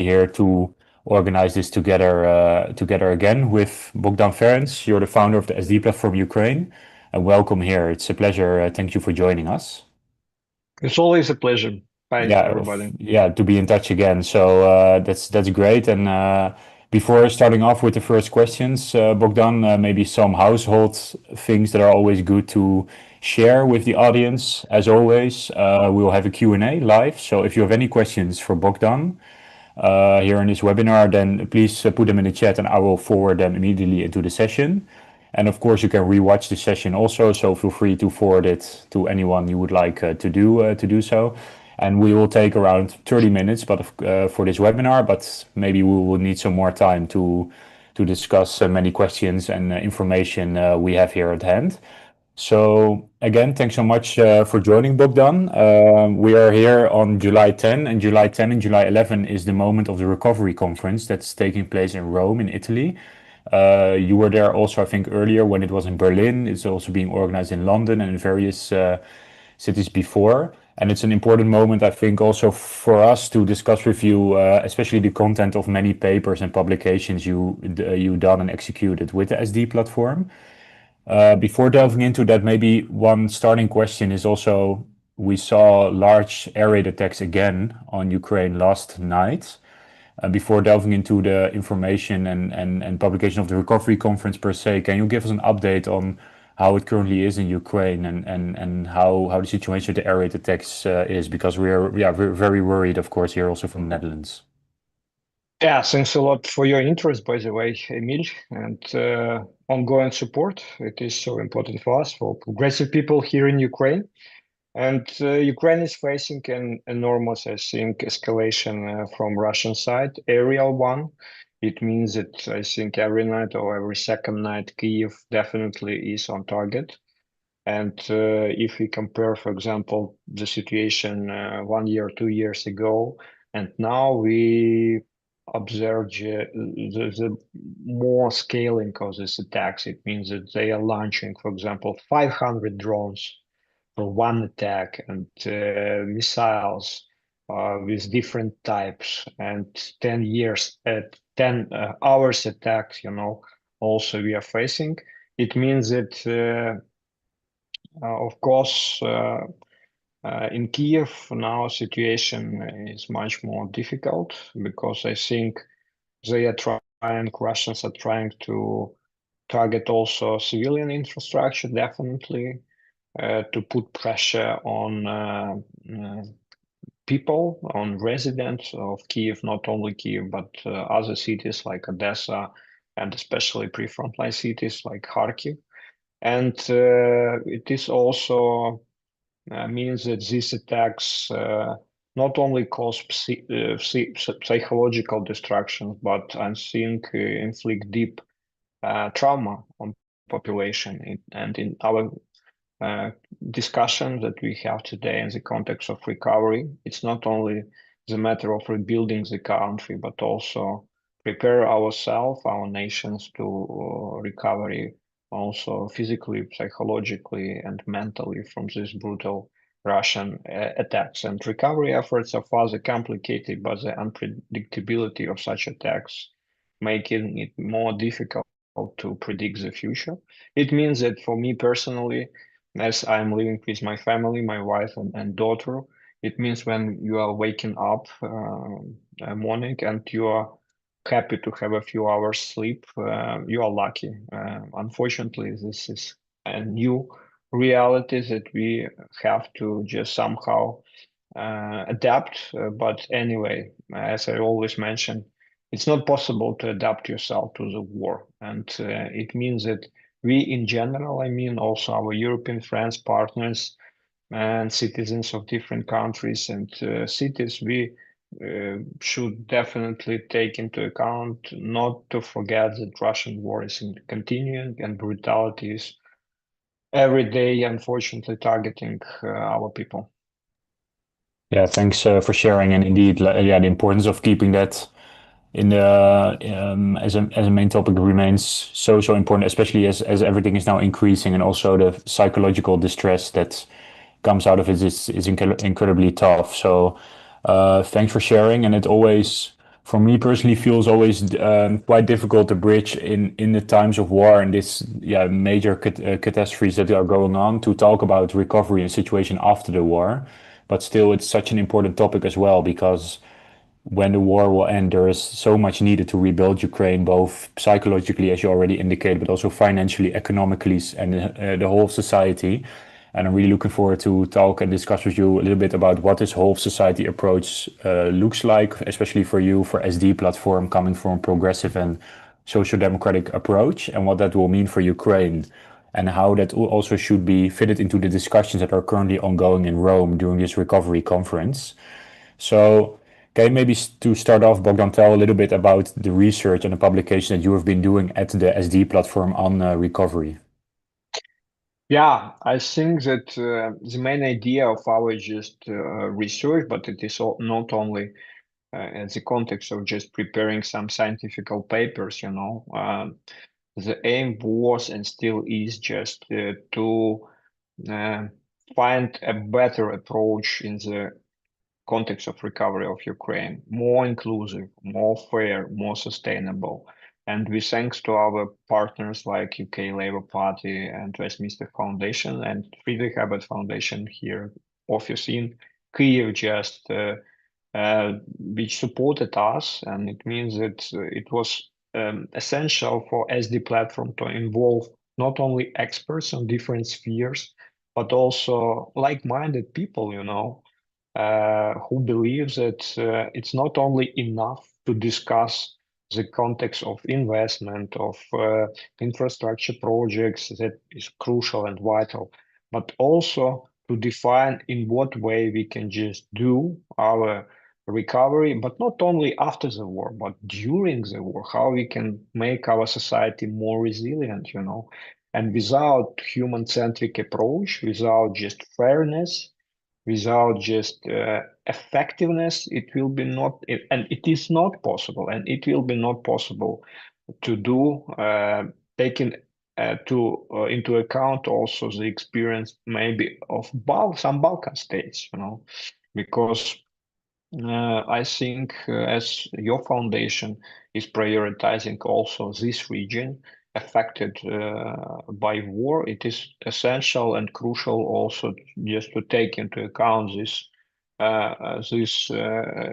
here to organize this together again with Bohdan Ferens. You're the founder of the SD platform Ukraine, and welcome here. It's a pleasure. Thank you for joining us. It's always a pleasure. Hi, Yeah, everybody. yeah, to be in touch again. So that's great. And before starting off with the first questions, Bogdan, maybe some household things that are always good to share with the audience. As always, we will have a Q&A live. So if you have any questions for Bogdan here in this webinar, then please put them in the chat and I will forward them immediately into the session. And of course, you can rewatch the session also, so feel free to forward it to anyone you would like to do so. And we will take around 30 minutes, but for this webinar. But maybe we will need some more time to discuss many questions and information we have here at hand. So again, thanks so much for joining, Bogdan. We are here on July 10, and July 10 and July 11 is the moment of the recovery conference that's taking place in Rome, in Italy. You were there also, I think, earlier when it was in Berlin. It's also being organized in London and in various cities before. And it's an important moment, I think, also for us to discuss with you, especially the content of many papers and publications you done and executed with the SD platform. Before delving into that, maybe one starting question is also, we saw large air raid attacks again on Ukraine last night. Before delving into the information and publication of the recovery conference per se, can you give us an update on how it currently is in Ukraine and how the situation with the air raid attacks is? Because we're very worried, of course, here also from the Netherlands. Yeah, thanks a lot for your interest, by the way, Emil, and ongoing support. It is so important for us, for progressive people here in Ukraine. And Ukraine is facing an enormous, I think, escalation from Russian side, aerial one. It means that I think every night or every second night, Kyiv definitely is on target. And if we compare, for example, the situation 1 year, 2 years ago, and now we observe the more scaling of these attacks. It means that they are launching, for example, 500 drones for one attack and missiles with different types and 10 years at 10 hours attacks, also we are facing. It means that of course, in Kiev now situation is much more difficult because I think Russians are trying to target also civilian infrastructure, definitely, to put pressure on people, on residents of Kiev, not only Kiev, but other cities like Odessa, and especially pre-frontline cities like Kharkiv. And it is also means that these attacks not only cause psychological destruction, but I think inflict deep trauma on population. And in our discussion that we have today in the context of recovery, it's not only the matter of rebuilding the country, but also prepare ourselves, our nations to recovery, also physically, psychologically, and mentally from these brutal Russian attacks. And recovery efforts are further complicated by the unpredictability of such attacks, making it more difficult to predict the future. It means that for me personally, as I'm living with my family, my wife and daughter, it means when you are waking up morning and you are happy to have a few hours sleep, you are lucky. Unfortunately, this is a new reality that we have to just somehow adapt. But anyway, as I always mention, it's not possible to adapt yourself to the war. And it means that we in general, I mean also our European friends, partners, and citizens of different countries and cities, we should definitely take into account not to forget that Russian war is continuing and brutality is every day, unfortunately, targeting our people. Yeah, thanks for sharing. And indeed, yeah, the importance of keeping that in the as a main topic remains so important, especially as everything is now increasing, and also the psychological distress that comes out of it is incredibly tough. So thanks for sharing. And it always For me personally, feels always quite difficult to bridge in the times of war and this major catastrophes that are going on to talk about recovery and situation after the war. But still, it's such an important topic as well because when the war will end, there is so much needed to rebuild Ukraine, both psychologically, as you already indicated, but also financially, economically, and the whole of society. And I'm really looking forward to talk and discuss with you a little bit about what this whole of society approach looks like, especially for you, for SD platform, coming from a progressive and social democratic approach, and what that will mean for Ukraine, and how that also should be fitted into the discussions that are currently ongoing in Rome during this recovery conference. So, okay, maybe to start off, Bogdan, tell a little bit about the research and the publication that you have been doing at the SD platform on recovery. Yeah, I think that the main idea of our just research, but it is not only in the context of just preparing some scientific papers, the aim was and still is just to uh, find a better approach in the context of recovery of Ukraine, more inclusive, more fair, more sustainable. And we thanks to our partners like UK Labour Party and Westminster Foundation and Friedrich Ebert Foundation here, office in Kyiv, just which supported us. And it means that it was essential for SD platform to involve not only experts on different spheres, but also like-minded people, who believes that it's not only enough to discuss the context of investment of infrastructure projects that is crucial and vital, but also to define in what way we can just do our recovery, but not only after the war, but during the war, how we can make our society more resilient, and without human-centric approach, without just fairness, without just effectiveness, it will be not, and it is not possible, and it will be not possible to do, taking into account also the experience maybe of some Balkan states, because I think as your foundation is prioritizing also this region affected by war, it is essential and crucial also just to take into account this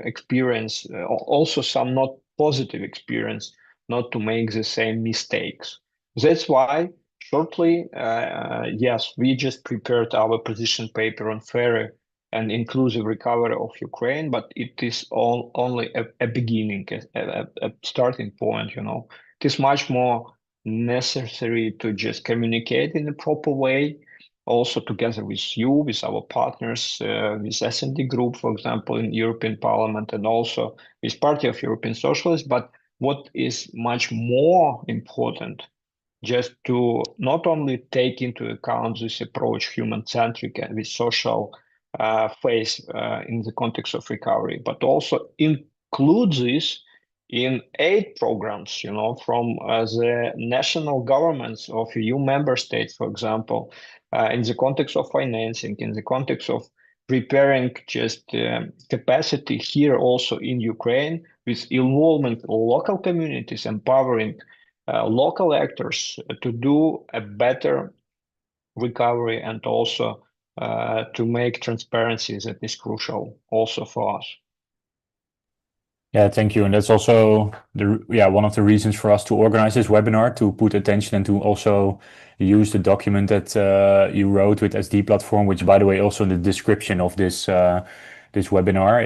experience, also some not positive experience, not to make the same mistakes. That's why shortly, yes, we just prepared our position paper on fair and inclusive recovery of Ukraine, but it is only a beginning, a starting point, It is much more necessary to just communicate in a proper way, also together with you, with our partners, with S&D Group, for example, in European Parliament, and also with Party of European Socialists. But what is much more important, just to not only take into account this approach, human-centric and with social phase in the context of recovery, but also include this in aid programs, from the national governments of EU member states, for example, in the context of financing, in the context of preparing just capacity here also in Ukraine with involvement of local communities, empowering local actors to do a better recovery and also to make transparency that is crucial also for us. Yeah, thank you. And that's also one of the reasons for us to organize this webinar, to put attention and to also use the document that you wrote with SD platform, which by the way also in the description of this webinar,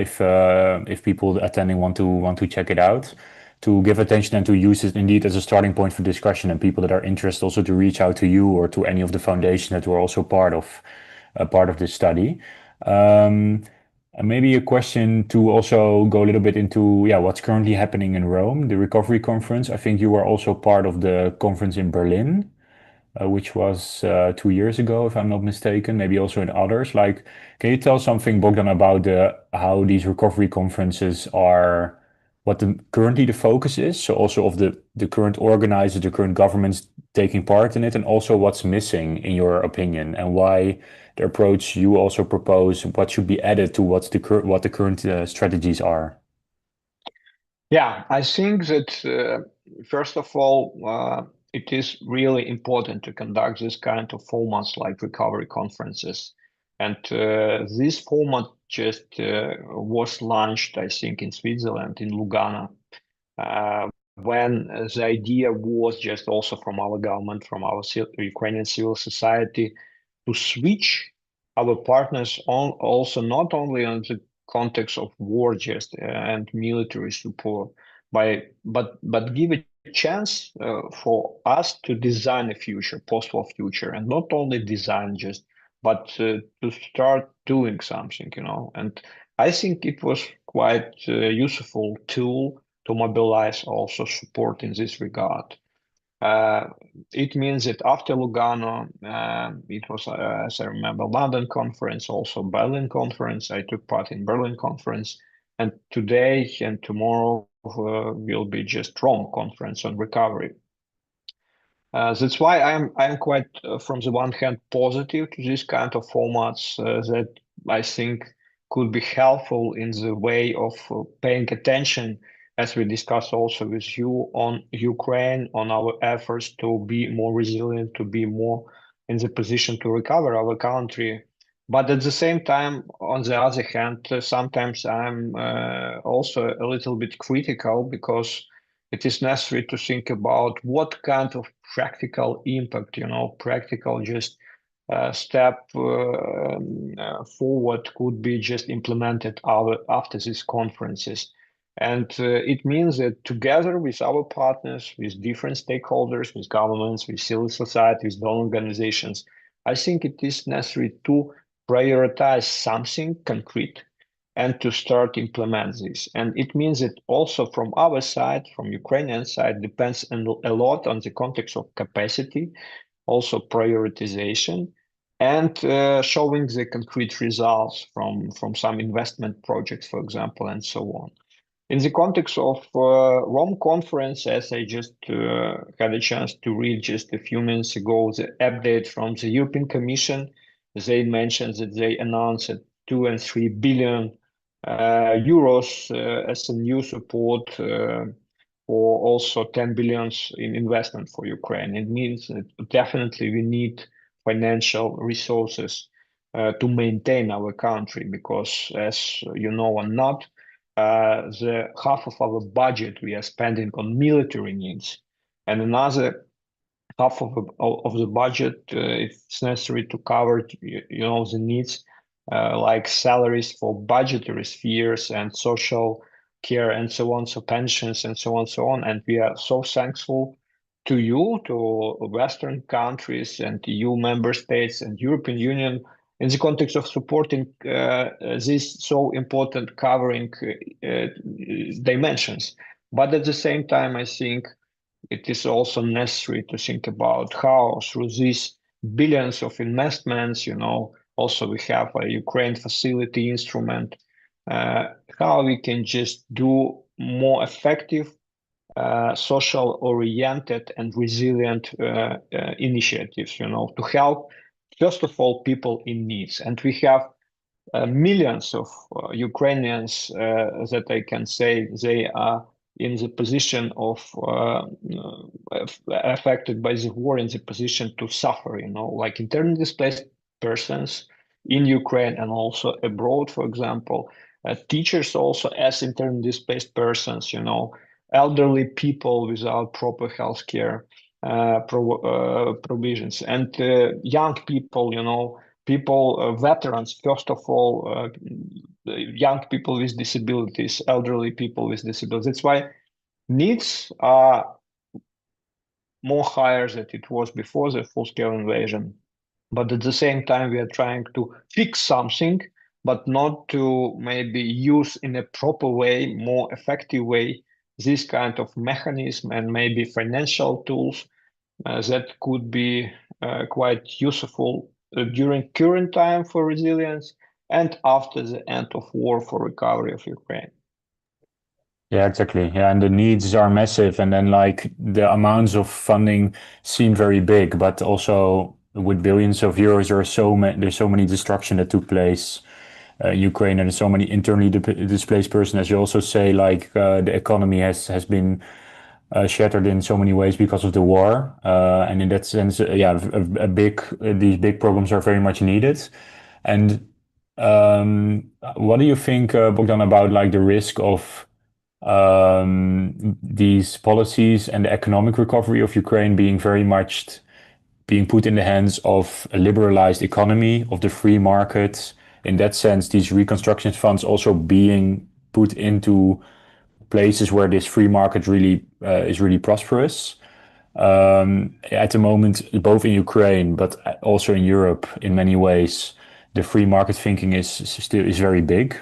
if people attending want to check it out, to give attention and to use it indeed as a starting point for discussion, and people that are interested also to reach out to you or to any of the foundation that were also part of this study. And maybe a question to also go a little bit into what's currently happening in Rome, the recovery conference. I think you were also part of the conference in Berlin, which was 2 years ago, if I'm not mistaken, maybe also in others. Like, can you tell something, Bogdan, about how these recovery conferences are, what currently the focus is? So also of the current organizers, the current governments taking part in it, and also what's missing in your opinion, and why the approach you also propose, what should be added to what the current strategies are. Yeah, I think that first of all, it is really important to conduct this kind of formats like recovery conferences. And this format just was launched, I think, in Switzerland, in Lugano, uh, when the idea was just also from our government, from our Ukrainian civil society, to switch our partners on also not only on the context of war just and military support, but give a chance for us to design a future, post-war future, and not only design just, but to start doing something, And I think it was quite a useful tool to mobilize also support in this regard. Uh, it means that after Lugano, it was, as I remember, London conference, also Berlin conference. I took part in Berlin conference, and today and tomorrow will be just Rome conference on recovery. That's why I'm quite, from the one hand, positive to this kind of formats that I think could be helpful in the way of paying attention, as we discussed also with you, on Ukraine, on our efforts to be more resilient, to be more in the position to recover our country. But at the same time, on the other hand, sometimes I'm also a little bit critical because it is necessary to think about what kind of practical impact, practical just step forward could be just implemented after these conferences. And it means that together with our partners, with different stakeholders, with governments, with civil society, with donor organizations, I think it is necessary to prioritize something concrete and to start implement this. And it means that also from our side, from Ukrainian side, depends a lot on the context of capacity, also prioritization, and showing the concrete results from some investment projects, for example, and so on. In the context of Rome conference, as I just had a chance to read just a few minutes ago, the update from the European Commission, they mentioned that they announced that 2 and 3 billion euros as a new support for also 10 billions in investment for Ukraine. It means that definitely we need financial resources to maintain our country because, as you know or not, the half of our budget we are spending on military needs, and another half of the budget it's necessary to cover the needs like salaries for budgetary spheres and social care and so on, so pensions and so on, so on. And we are so thankful to you, to Western countries and EU member states and European Union in the context of supporting these so important covering dimensions. But at the same time, I think it is also necessary to think about how through these billions of investments, also we have a Ukraine facility instrument, how we can just do more effective, social oriented and resilient initiatives, to help, first of all, people in needs. And we have millions of Ukrainians that I can say they are in the position of affected by the war, in the position to suffer, like internally displaced persons in Ukraine and also abroad, for example, teachers also as internally displaced persons, elderly people without proper healthcare provisions, and young people, people, veterans, first of all, young people with disabilities, elderly people with disabilities. That's why needs are more higher than it was before the full-scale invasion. But at the same time, we are trying to fix something, but not to maybe use in a proper way, more effective way, this kind of mechanism and maybe financial tools that could be quite useful during current time for resilience and after the end of war for recovery of Ukraine. Yeah, exactly. Yeah, and the needs are massive, and then like the amounts of funding seem very big, but also with billions of euros, there's so many destruction that took place. Ukraine and so many internally displaced persons, as you also say, like the economy has been shattered in so many ways because of the war. And in that sense, yeah, these big programs are very much needed. And what do you think, Bogdan, about like the risk of these policies and the economic recovery of Ukraine being very much being put in the hands of a liberalized economy, of the free market? In that sense, these reconstruction funds also being put into places where this free market really is really prosperous. At the moment, both in Ukraine but also in Europe, in many ways, the free market thinking is very big.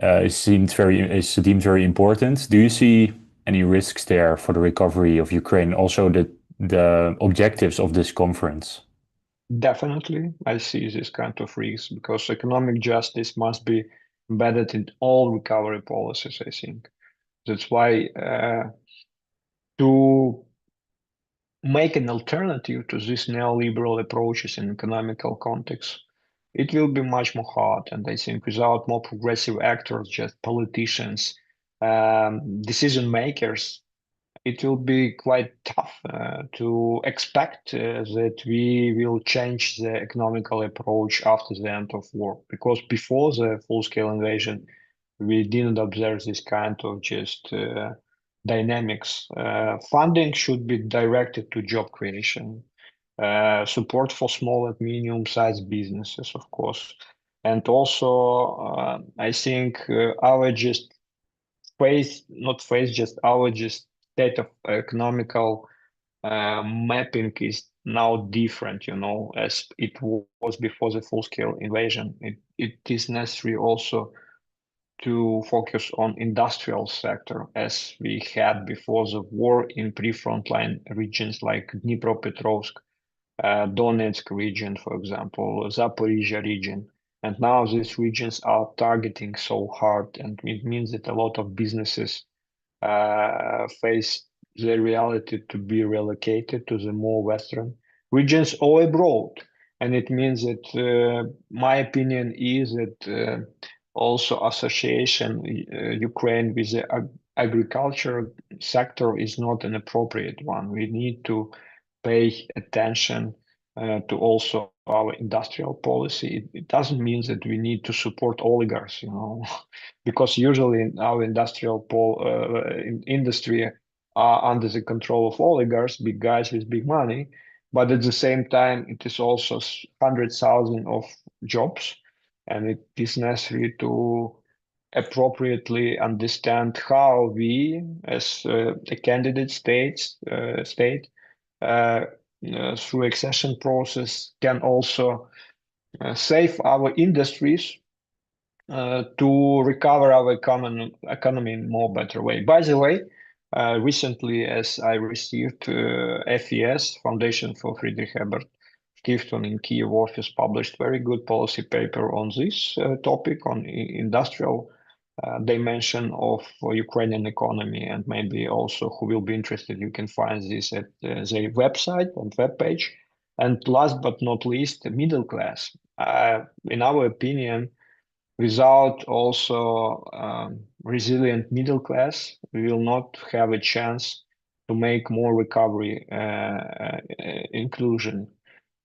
Is deemed very important. Do you see any risks there for the recovery of Ukraine? Also, the objectives of this conference. Definitely, I see this kind of risk because economic justice must be embedded in all recovery policies, I think. That's why to make an alternative to these neoliberal approaches in economical context, it will be much more hard. And I think without more progressive actors, just politicians, decision makers, it will be quite tough to expect that we will change the economical approach after the end of war. Because before the full-scale invasion, we didn't observe this kind of just dynamics. Funding should be directed to job creation, support for small and medium-sized businesses, of course. And also, I think our just not face, just our just state of economical mapping is now different, as it was before the full-scale invasion. It is necessary also to focus on industrial sector as we had before the war in pre-frontline regions like Dnipropetrovsk, Donetsk region, for example, Zaporizhia region. And now these regions are targeting so hard, and it means that a lot of businesses face the reality to be relocated to the more western regions or abroad. And it means that my opinion is that also association Ukraine with the agriculture sector is not an appropriate one. We need to pay attention to also our industrial policy. It doesn't mean that we need to support oligarchs, because usually in our industrial industry are under the control of oligarchs, big guys with big money. But at the same time, it is also 100,000 of jobs, and it is necessary to appropriately understand how we, as a candidate state, uh, through accession process, can also save our industries to recover our economy in more better way. By the way, recently, as I received FES, Foundation for Friedrich Ebert Stiftung in Kiev office, published very good policy paper on this topic, on industrial dimension of Ukrainian economy, and maybe also who will be interested, you can find this at their website and webpage. And last but not least, the middle class. In our opinion, without also resilient middle class, we will not have a chance to make more recovery inclusion.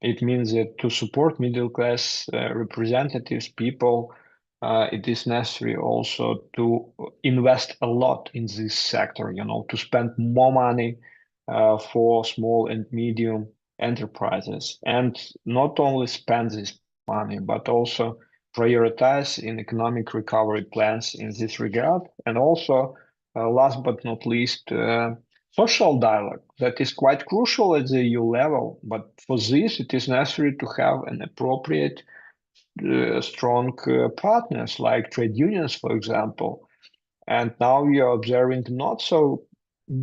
It means that to support middle class representatives, people, it is necessary also to invest a lot in this sector, to spend more money for small and medium enterprises, and not only spend this money, but also prioritize in economic recovery plans in this regard. And also, last but not least, social dialogue that is quite crucial at the EU level. But for this, it is necessary to have an appropriate, strong partners like trade unions, for example. And now we are observing not so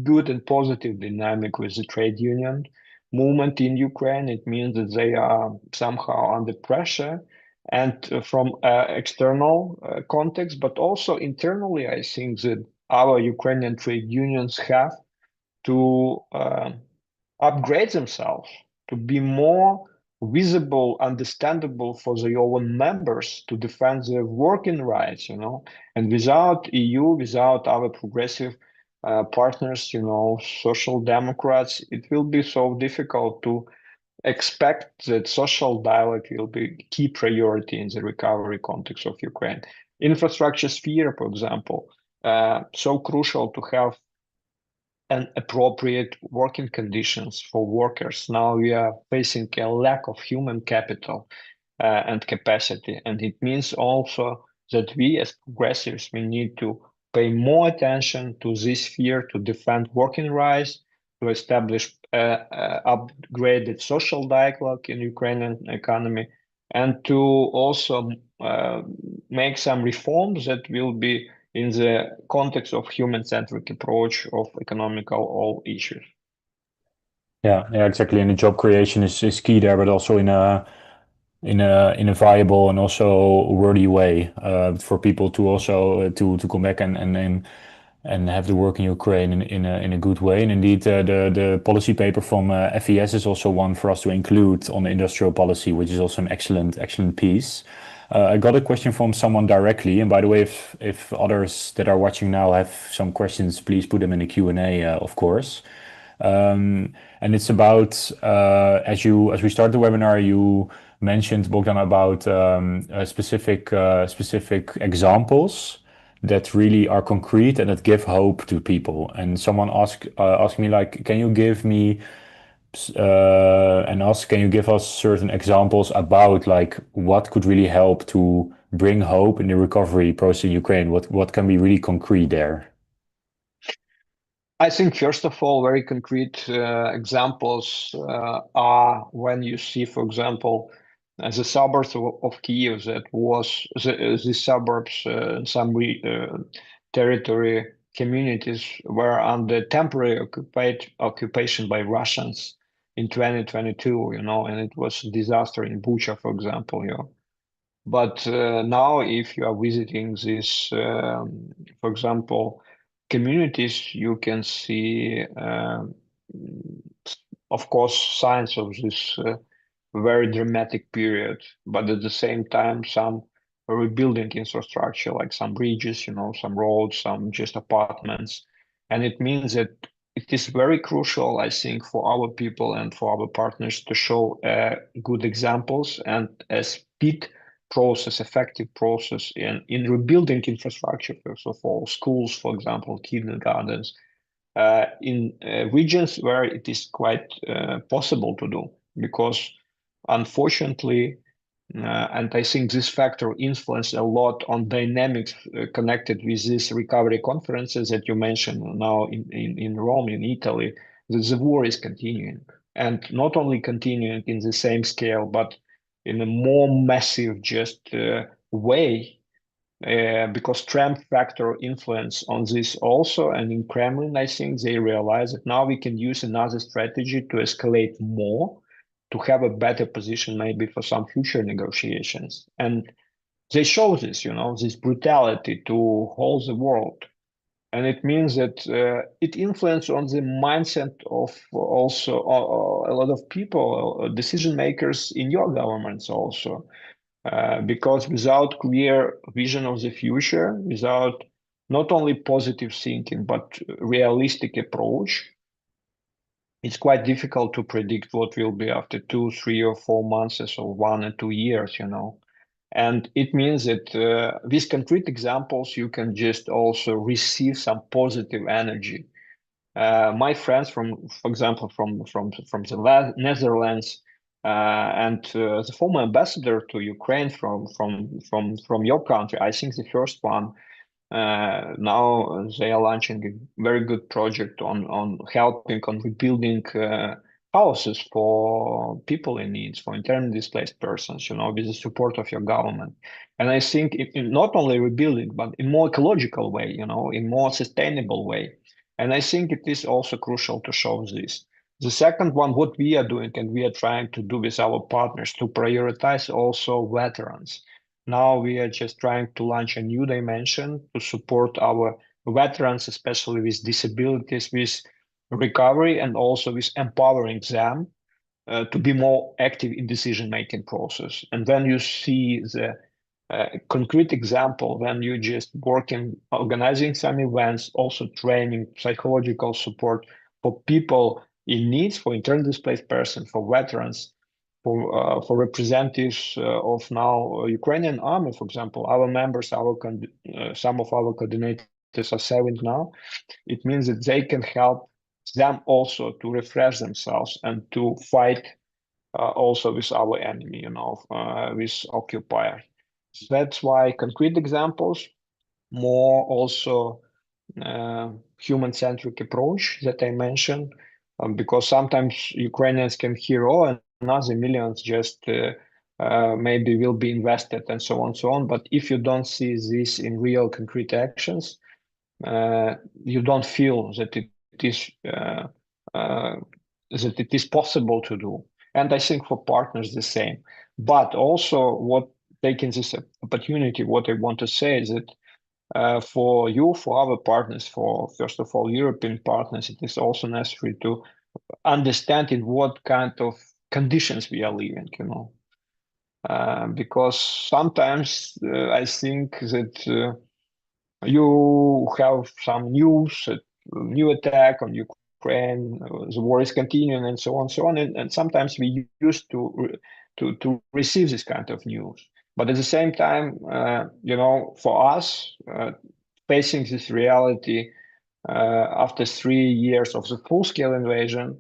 good and positive dynamic with the trade union movement in Ukraine. It means that they are somehow under pressure, and from external context, but also internally, I think that our Ukrainian trade unions have to upgrade themselves to be more visible, understandable for the own members to defend their working rights, and without EU, without our progressive partners, social democrats, it will be so difficult to expect that social dialogue will be a key priority in the recovery context of Ukraine. Infrastructure sphere, for example, so crucial to have and appropriate working conditions for workers. Now we are facing a lack of human capital and capacity, and it means also that we as progressives, we need to pay more attention to this sphere to defend working rights, to establish upgraded social dialogue in Ukrainian economy, and to also make some reforms that will be in the context of human-centric approach of economical all issues. Yeah, exactly. And the job creation is key there, but also in a viable and also worthy way for people to also to come back and have the work in Ukraine in a good way. And indeed, the policy paper from FES is also one for us to include on the industrial policy, which is also an excellent piece. I got a question from someone directly, and by the way, if others that are watching now have some questions, please put them in the Q&A, of course. And it's about as we start the webinar, you mentioned, Bogdan, about specific examples that really are concrete and that give hope to people. And someone asked me like, can you give me can you give us certain examples about like what could really help to bring hope in the recovery process in Ukraine? What can be really concrete there? I think, first of all, very concrete examples are when you see, for example, the suburbs of Kiev that was the suburbs, territory communities were under temporary occupation by Russians in 2022, and it was a disaster in Bucha, for example, But now, if you are visiting these, for example, communities, you can see, of course, signs of this very dramatic period, but at the same time, some rebuilding infrastructure, like some bridges, some roads, some just apartments. And it means that it is very crucial, I think, for our people and for our partners to show good examples and a speed process, effective process in rebuilding infrastructure, first of all, schools, for example, kindergartens, in regions where it is quite possible to do. Because unfortunately, and I think this factor influenced a lot on dynamics connected with these recovery conferences that you mentioned now in Rome, in Italy, that the war is continuing. And not only continuing in the same scale, but in a more massive just way, because Trump factor influence on this also. And in Kremlin, I think they realize that now we can use another strategy to escalate more, to have a better position maybe for some future negotiations. And they show this, this brutality to hold the world. And it means that it influences on the mindset of also a lot of people, decision makers in your governments also. Because without clear vision of the future, without not only positive thinking, but realistic approach, it's quite difficult to predict what will be after 2, 3, or 4 months, or 1 or 2 years, And it means that with concrete examples, you can just also receive some positive energy. My friends for example, from the Netherlands, and the former ambassador to Ukraine from your country, I think the first one, now they are launching a very good project on helping on rebuilding houses for people in needs, for internally displaced persons, with the support of your government. And I think in not only rebuilding, but in more ecological way, in more sustainable way. And I think it is also crucial to show this. The second one, what we are doing and we are trying to do with our partners to prioritize also veterans. Now we are just trying to launch a new dimension to support our veterans, especially with disabilities, with recovery, and also with empowering them to be more active in decision-making process. And then you see the concrete example when you just working, organizing some events, also training, psychological support for people in needs, for internally displaced person, for veterans, for representatives of now Ukrainian army, for example, our members, some of our coordinators are serving now. It means that they can help them also to refresh themselves and to fight also with our enemy, with occupier. That's why concrete examples, more also human-centric approach that I mentioned, because sometimes Ukrainians can hear, oh, another millions just maybe will be invested and so on, so on. But if you don't see this in real concrete actions, you don't feel that it is possible to do. And I think for partners the same. But also, what taking this opportunity, what I want to say is that for you, for our partners, for first of all European partners, it is also necessary to understand in what kind of conditions we are living. Because sometimes I think that you have some news, a new attack on Ukraine, the war is continuing, and so on, so on. And sometimes we used to receive this kind of news. But at the same time, for us, facing this reality after 3 years of the full-scale invasion,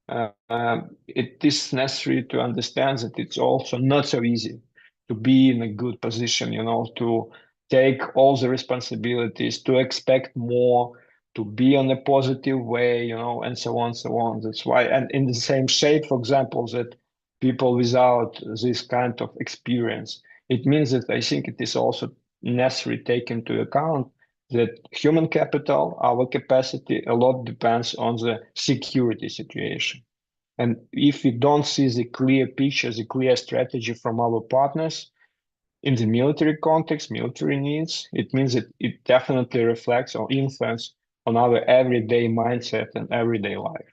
it is necessary to understand that it's also not so easy to be in a good position, to take all the responsibilities, to expect more, to be on a positive way, and so on, so on. That's why, and in the same shape, for example, that people without this kind of experience, it means that I think it is also necessary to take into account that human capital, our capacity, a lot depends on the security situation. And if we don't see the clear picture, the clear strategy from our partners in the military context, military needs, it means that it definitely reflects or influence on our everyday mindset and everyday life.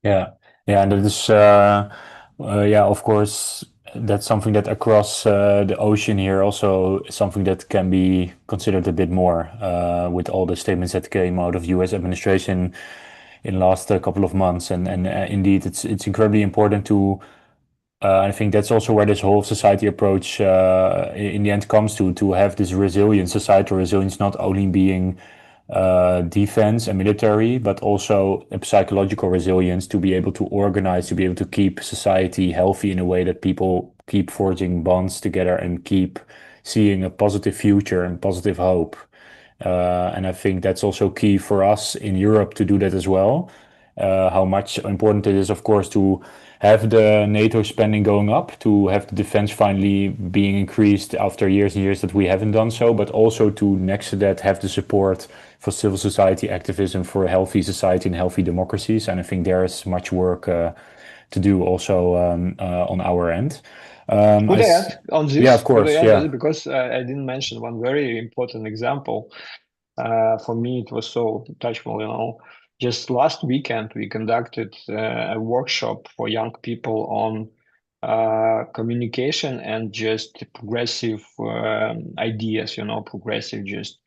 Yeah, yeah, and that is, yeah, of course, that's something that across the ocean here also is something that can be considered a bit more with all the statements that came out of U.S. administration in last couple of months, and indeed, it's incredibly important to. I think that's also where this whole society approach in the end comes to have this resilience, societal resilience, not only being defense and military, but also a psychological resilience to be able to organize, to be able to keep society healthy in a way that people keep forging bonds together and keep seeing a positive future and positive hope. And I think that's also key for us in Europe to do that as well. How much important it is, of course, to have the NATO spending going up, to have the defense finally being increased after years and years that we haven't done so, but also to, next to that, have the support for civil society activism for a healthy society and healthy democracies. And I think there is much work to do also on our end. Could I add on Yeah, of this? Could I course. add on Yeah. this? Because I didn't mention one very important example. For me, it was so touchable, Just last weekend, we conducted a workshop for young people on communication and just progressive ideas, progressive just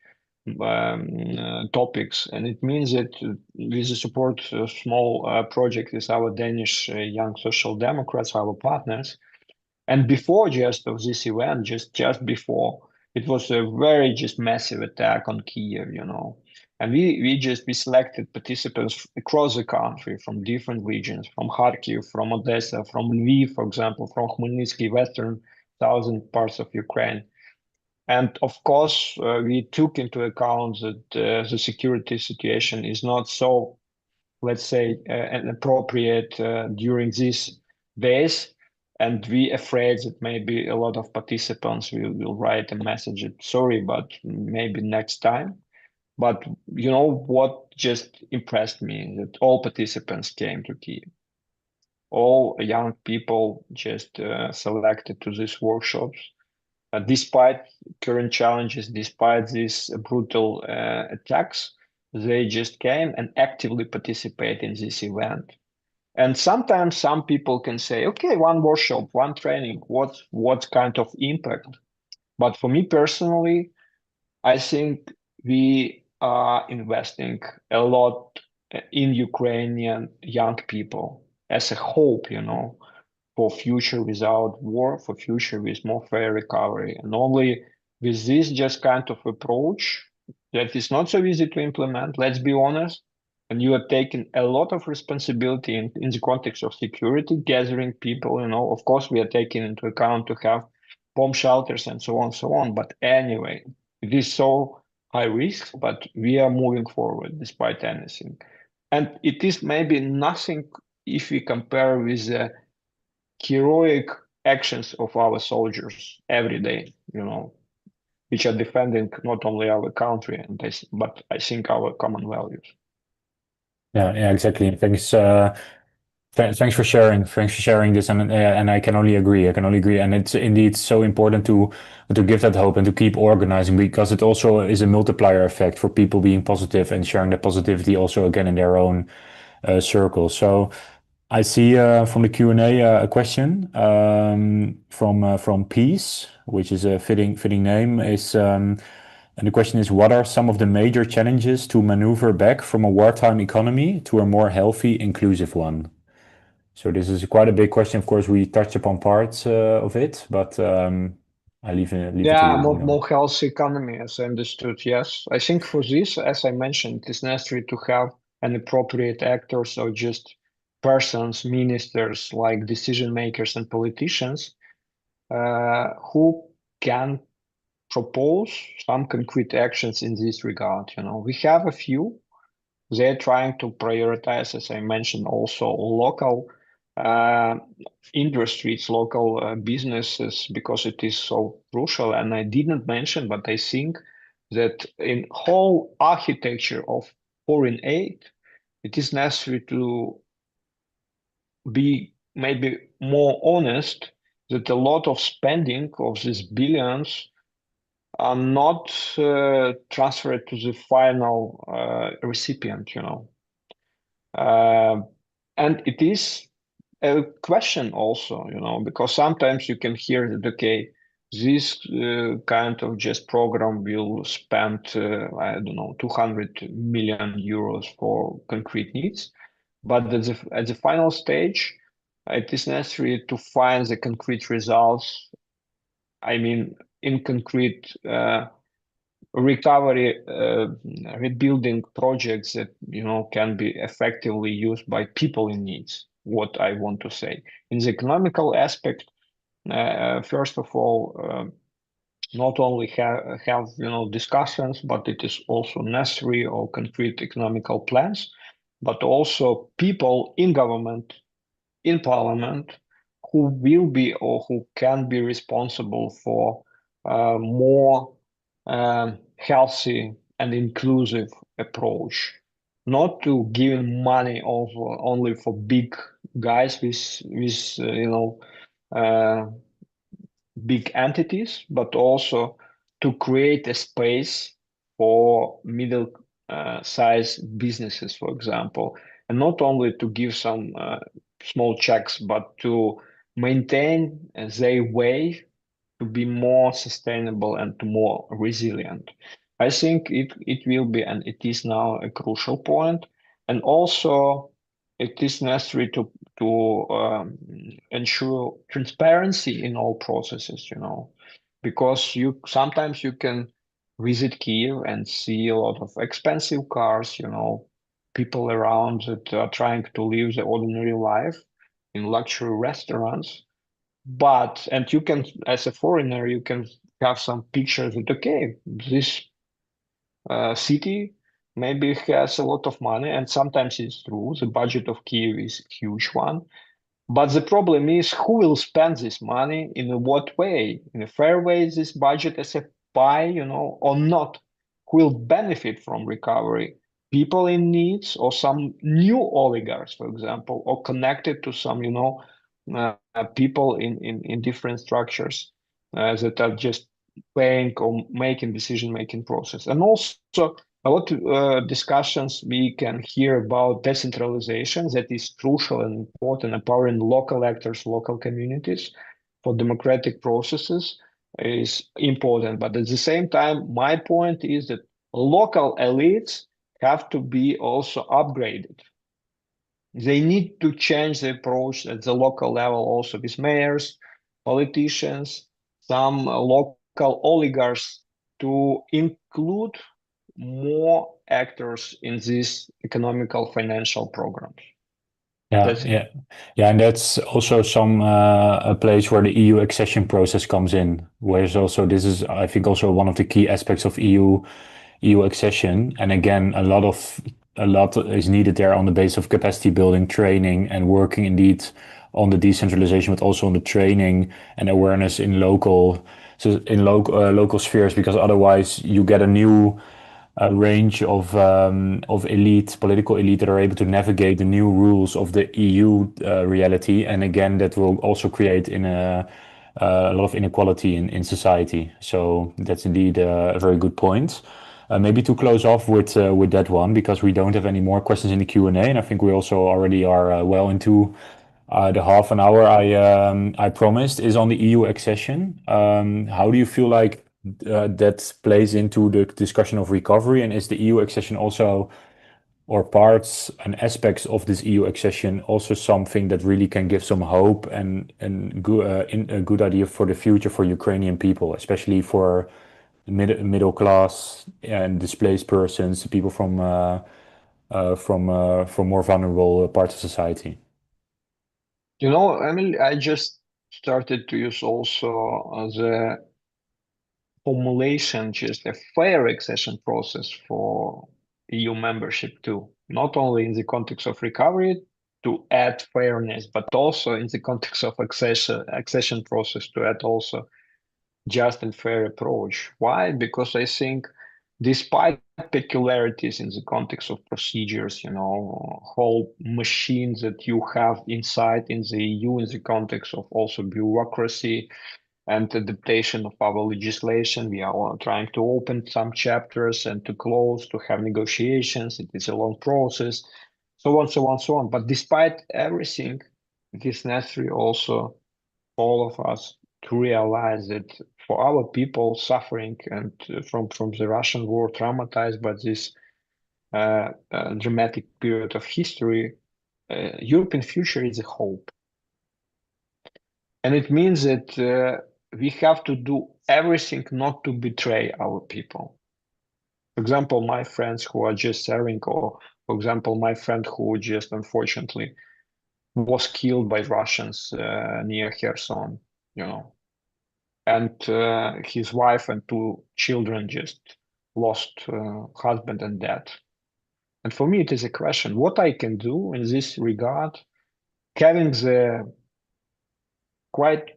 topics. And it means that with the support of small project with our Danish young social democrats, our partners, and before just of this event, just before, it was a very just massive attack on Kiev, And we selected participants across the country from different regions, from Kharkiv, from Odessa, from Lviv, for example, from Khmelnytsky, western southern parts of Ukraine. And of course, we took into account that the security situation is not so, let's say, appropriate during these days. And we afraid that maybe a lot of participants will write a message, sorry, but maybe next time. But what just impressed me, that all participants came to Kiev. All young people just selected to these workshops. Despite current challenges, despite these brutal attacks, they just came and actively participate in this event. And sometimes some people can say, okay, one workshop, one training, what kind of impact? But for me personally, I think we are investing a lot in Ukrainian young people as a hope, for future without war, for future with more fair recovery. And only with this just kind of approach that is not so easy to implement, let's be honest. And you are taking a lot of responsibility in the context of security, gathering people, Of course, we are taking into account to have bomb shelters and so on, so on. But anyway, it is so high risk, but we are moving forward despite anything. And it is maybe nothing if we compare with the heroic actions of our soldiers every day, which are defending not only our country but I think our common values. Yeah, exactly. Thanks for sharing. Thanks for sharing this, and I can only agree. I can only agree, and it's indeed so important to give that hope and to keep organizing because it also is a multiplier effect for people being positive and sharing that positivity also again in their own circle. So I see from the Q&A a question from Peace, which is a fitting name. And the question is, what are some of the major challenges to maneuver back from a wartime economy to a more healthy, inclusive one? So this is quite a big question. Of course, we touched upon parts of it, but I leave it to Yeah, you, Bogdan. more healthy economy, as I understood. Yes, I think for this, as I mentioned, it is necessary to have an appropriate actors or just persons, ministers, like decision makers and politicians, who can propose some concrete actions in this regard. We have a few. They're trying to prioritize, as I mentioned, also local uh, industries, local businesses, because it is so crucial. And I didn't mention, but I think that in whole architecture of foreign aid, it is necessary to be maybe more honest that a lot of spending of these billions are not transferred to the final recipient, Uh, and it is a question also, because sometimes you can hear that, okay, this kind of just program will spend, I don't know, 200 million euros for concrete needs. But at the final stage, it is necessary to find the concrete results. I mean, in concrete recovery rebuilding projects that can be effectively used by people in needs, what I want to say in the economical aspect. First of all, not only have discussions, but it is also necessary or concrete economical plans, but also people in government, in parliament, who will be or who can be responsible for more healthy and inclusive approach, not to give money over only for big guys with uh, big entities, but also to create a space for middle size businesses, for example, and not only to give some small checks, but to maintain their way to be more sustainable and to more resilient. I think it will be, and it is now a crucial point, and also it is necessary to ensure transparency in all processes. Because you sometimes you can visit Kiev and see a lot of expensive cars. People around that are trying to live the ordinary life in luxury restaurants, and you can, as a foreigner, you can have some pictures that, okay, this city maybe has a lot of money, and sometimes it's true, the budget of Kiev is a huge one. But the problem is who will spend this money in what way? In a fair way, this budget as a pie, or not? Who will benefit from recovery? People in needs or some new oligarchs, for example, or connected to some, people in different structures that are just paying or making decision-making process. And also A lot of discussions we can hear about decentralization that is crucial and important, empowering local actors, local communities for democratic processes is important. But at the same time, my point is that local elites have to be also upgraded. They need to change the approach at the local level also with mayors, politicians, some local oligarchs to include more actors in these economical financial programs. Yeah, That's it. yeah, yeah, and that's also some a place where the EU accession process comes in. Whereas also this is, I think, also one of the key aspects of EU accession. And again, a lot is needed there on the base of capacity building, training, and working indeed on the decentralization, but also on the training and awareness in local spheres. Because otherwise, you get a new a range of elite, political elite that are able to navigate the new rules of the EU reality. And again, that will also create a lot of inequality in society. So that's indeed a very good point. Maybe to close off with that one, because we don't have any more questions in the Q&A, and I think we also already are well into the half an hour I promised is on the EU accession. How do you feel like that plays into the discussion of recovery? And is the EU accession also, or parts and aspects of this EU accession, also something that really can give some hope and a good idea for the future for Ukrainian people, especially for middle class and displaced persons, people from more vulnerable parts of society? You know, Emil, I just started to use also the formulation, just a fair accession process for EU membership too, not only in the context of recovery to add fairness, but also in the context of accession process to add also just and fair approach. Why? Because I think despite peculiarities in the context of procedures, you know, whole machines that you have inside in the EU in the context of also bureaucracy and adaptation of our legislation. We are trying to open some chapters and to close, to have negotiations. It is a long process, so on, so on, so on. But despite everything, it is necessary also all of us to realize that for our people suffering and from the Russian war, traumatized by this dramatic period of history, European future is a hope. And it means that we have to do everything not to betray our people. For example, my friends who are just serving, or for example, my friend who just unfortunately was killed by Russians near Kherson, you know, and his wife and two children just lost husband and dad. And for me, it is a question: what I can do in this regard, having the quite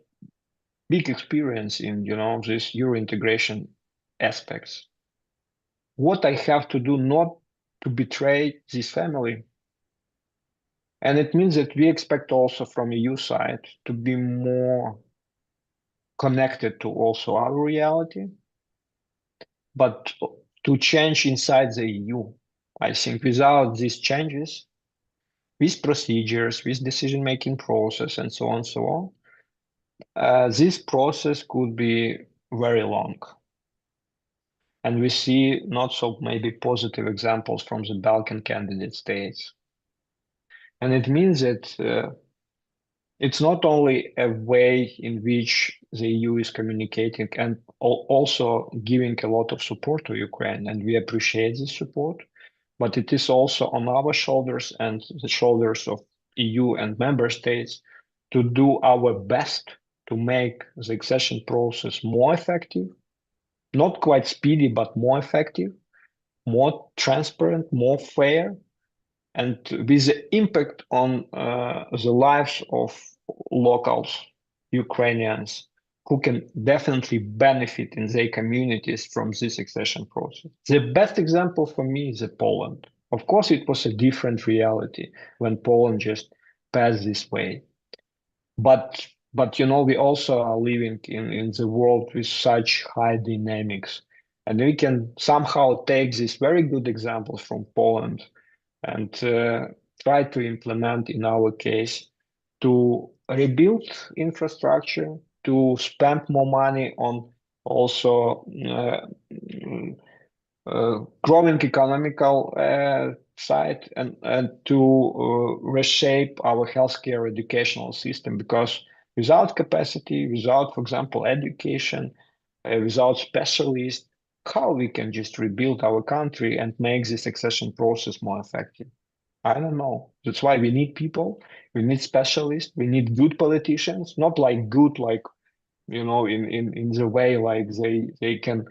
big experience in this Euro integration aspects. What I have to do not to betray this family. And it means that we expect also from EU side to be more connected to also our reality, but to change inside the EU. I think without these changes, with procedures, with decision-making process, and so on, so on, this process could be very long. And we see not so maybe positive examples from the Balkan candidate states. And it means that it's not only a way in which the EU is communicating and also giving a lot of support to Ukraine, and we appreciate this support, but it is also on our shoulders and the shoulders of EU and member states to do our best to make the accession process more effective, not quite speedy, but more effective, more transparent, more fair, and with the impact on the lives of locals, Ukrainians, who can definitely benefit in their communities from this accession process. The best example for me is Poland. Of course, it was a different reality when Poland just passed this way. But we also are living in the world with such high dynamics. And we can somehow take these very good examples from Poland and try to implement in our case to rebuild infrastructure, to spend more money on also growing economical side and to reshape our healthcare educational system because without capacity, without, for example, education, without specialists, how we can just rebuild our country and make the succession process more effective? I don't know. That's why we need people, we need specialists, we need good politicians, not like good like in the way like they can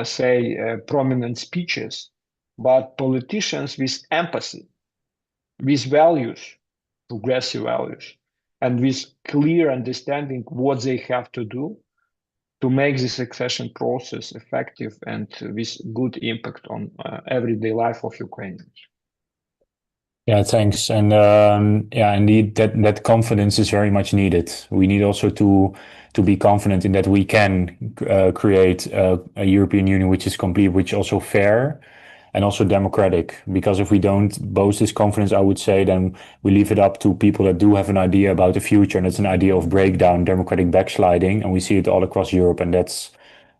say prominent speeches, but politicians with empathy, with values, progressive values, and with clear understanding what they have to do to make the succession process effective and with good impact on everyday life of Ukrainians. Yeah, thanks. And yeah, indeed, that confidence is very much needed. We need also to be confident in that we can create a European Union which is complete, which is also fair and also democratic. Because if we don't boast this confidence, I would say, then we leave it up to people that do have an idea about the future, and it's an idea of breakdown, democratic backsliding, and we see it all across Europe, and that's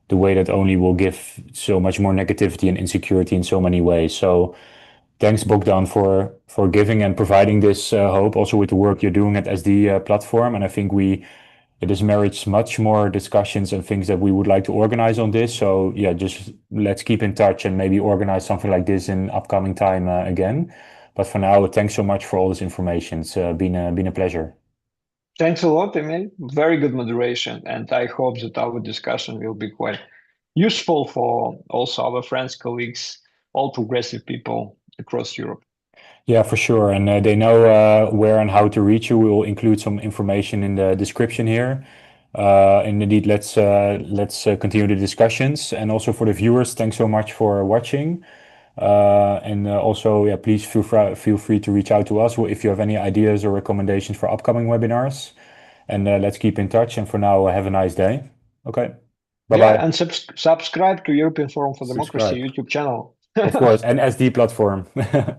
the way that only will give so much more negativity and insecurity in so many ways. So thanks, Bogdan, for giving and providing this hope, also with the work you're doing at SD platform. And I think it has merits much more discussions and things that we would like to organize on this. So yeah, just let's keep in touch and maybe organize something like this in upcoming time again. But for now, thanks so much for all this information. It's been a pleasure. Thanks a lot, Emil. Very good moderation, and I hope that our discussion will be quite useful for also our friends, colleagues, all progressive people across Europe. Yeah, for sure. And they know where and how to reach you. We will include some information in the description here. And indeed, let's continue the discussions. And also for the viewers, thanks so much for watching. And also, yeah, please feel free to reach out to us if you have any ideas or recommendations for upcoming webinars. And let's keep in touch. And for now, have a nice day. Okay. Bye Yeah, bye. and subscribe to European Forum for Democracy Subscribe. YouTube channel. Of course. And SD platform.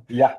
Yeah.